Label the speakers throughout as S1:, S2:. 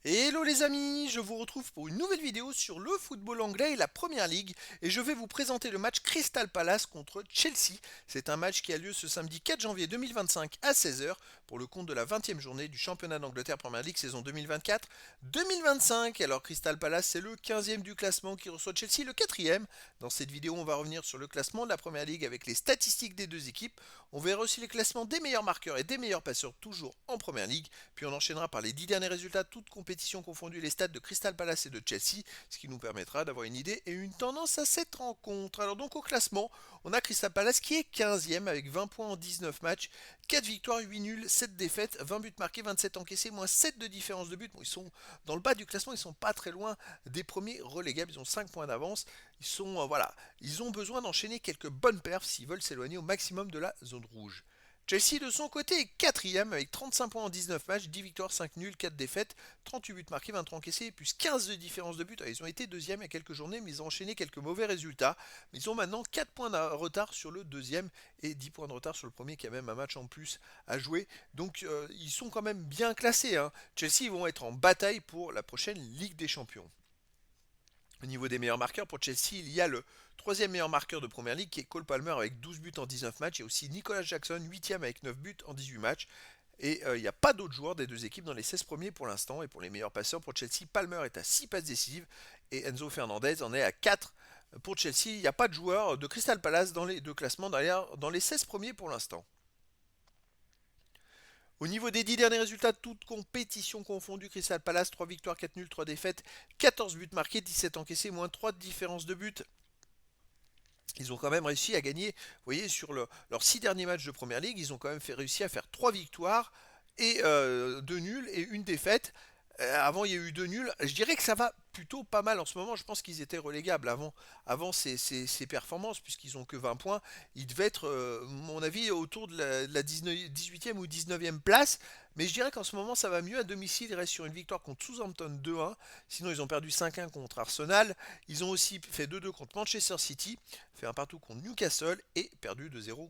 S1: Hello les amis, je vous retrouve pour une nouvelle vidéo sur le football anglais et la Première Ligue et je vais vous présenter le match Crystal Palace contre Chelsea. C'est un match qui a lieu ce samedi 4 janvier 2025 à 16h pour le compte de la 20e journée du championnat d'Angleterre Première Ligue saison 2024-2025. Alors Crystal Palace c'est le 15e du classement qui reçoit Chelsea le 4e. Dans cette vidéo on va revenir sur le classement de la Première Ligue avec les statistiques des deux équipes. On verra aussi les classements des meilleurs marqueurs et des meilleurs passeurs toujours en Première Ligue. Puis on enchaînera par les 10 derniers résultats toutes compétitions confondues, les stats de Crystal Palace et de Chelsea, ce qui nous permettra d'avoir une idée et une tendance à cette rencontre. Alors donc au classement, on a Crystal Palace qui est 15e avec 20 points en 19 matchs, 4 victoires, 8 nuls, 7 défaites, 20 buts marqués, 27 encaissés, moins 7 de différence de but. Bon, ils sont dans le bas du classement, ils sont pas très loin des premiers relégables, ils ont 5 points d'avance. Ils ont besoin d'enchaîner quelques bonnes perfs s'ils veulent s'éloigner au maximum de la zone rouge. Chelsea de son côté est 4e avec 35 points en 19 matchs, 10 victoires, 5 nuls, 4 défaites, 38 buts marqués, 23 encaissés, plus 15 de différence de but. Ils ont été deuxième il y a quelques journées, mais ils ont enchaîné quelques mauvais résultats. Mais ils ont maintenant 4 points de retard sur le deuxième et 10 points de retard sur le premier qui a même un match en plus à jouer. Donc ils sont quand même bien classés, hein. Chelsea vont être en bataille pour la prochaine Ligue des Champions. Au niveau des meilleurs marqueurs, pour Chelsea, il y a le troisième meilleur marqueur de Première Ligue qui est Cole Palmer avec 12 buts en 19 matchs et aussi Nicolas Jackson, 8e avec 9 buts en 18 matchs. Et il n'y a pas d'autres joueurs des deux équipes dans les 16 premiers pour l'instant. Et pour les meilleurs passeurs, pour Chelsea, Palmer est à 6 passes décisives et Enzo Fernandez en est à 4. Pour Chelsea, il n'y a pas de joueur de Crystal Palace dans les deux classements derrière, dans les 16 premiers pour l'instant. Au niveau des 10 derniers résultats, toutes compétitions confondues, Crystal Palace, 3 victoires, 4 nuls, 3 défaites, 14 buts marqués, 17 encaissés, moins 3 de différence de but. Ils ont quand même réussi à gagner, vous voyez, sur leurs 6 derniers matchs de Première Ligue, ils ont quand même réussi à faire 3 victoires et 2 nuls et une défaite. Avant, il y a eu 2 nuls. Je dirais que ça va plutôt pas mal en ce moment. Je pense qu'ils étaient relégables avant ces performances, puisqu'ils ont que 20 points. Ils devaient être, mon avis, autour de la 18e ou 19e place. Mais je dirais qu'en ce moment, ça va mieux à domicile. Ils restent sur une victoire contre Southampton 2-1. Sinon, ils ont perdu 5-1 contre Arsenal. Ils ont aussi fait 2-2 contre Manchester City, fait un partout contre Newcastle et perdu 2-0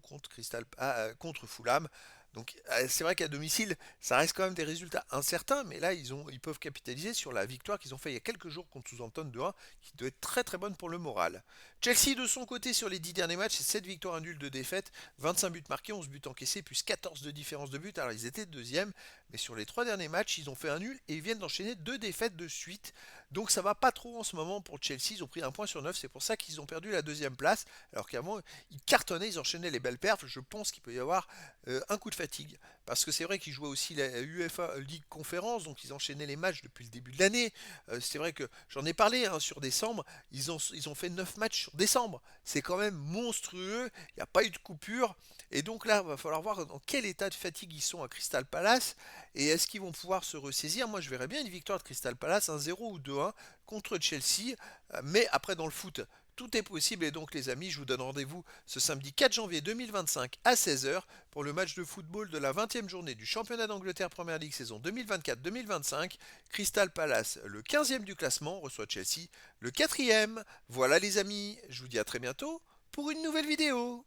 S1: contre Fulham. Donc c'est vrai qu'à domicile, ça reste quand même des résultats incertains, mais là ils peuvent capitaliser sur la victoire qu'ils ont fait il y a quelques jours contre Southampton 2-1, qui doit être très très bonne pour le moral. Chelsea de son côté sur les 10 derniers matchs, c'est 7 victoires, 1 nul, 2 défaites, 25 buts marqués, 11 buts encaissés, plus 14 de différence de but. Alors ils étaient deuxième, mais sur les 3 derniers matchs, ils ont fait un nul et ils viennent d'enchaîner 2 défaites de suite. Donc ça va pas trop en ce moment pour Chelsea, ils ont pris un point sur 9, c'est pour ça qu'ils ont perdu la deuxième place, alors qu'avant ils cartonnaient, ils enchaînaient les belles perfs. Je pense qu'il peut y avoir un coup de fatigue. Parce que c'est vrai qu'ils jouaient aussi la UEFA League Conférence, donc ils enchaînaient les matchs depuis le début de l'année. C'est vrai que j'en ai parlé hein, sur décembre, ils ont fait 9 matchs sur décembre. C'est quand même monstrueux, il n'y a pas eu de coupure. Et donc là, il va falloir voir dans quel état de fatigue ils sont à Crystal Palace. Et est-ce qu'ils vont pouvoir se ressaisir? Moi, je verrais bien une victoire de Crystal Palace, 1-0 ou 2-1 contre Chelsea. Mais après, dans le foot, tout est possible et donc les amis, je vous donne rendez-vous ce samedi 4 janvier 2025 à 16h pour le match de football de la 20e journée du championnat d'Angleterre Première Ligue saison 2024-2025. Crystal Palace, le 15e du classement, reçoit Chelsea, le 4e. Voilà les amis, je vous dis à très bientôt pour une nouvelle vidéo.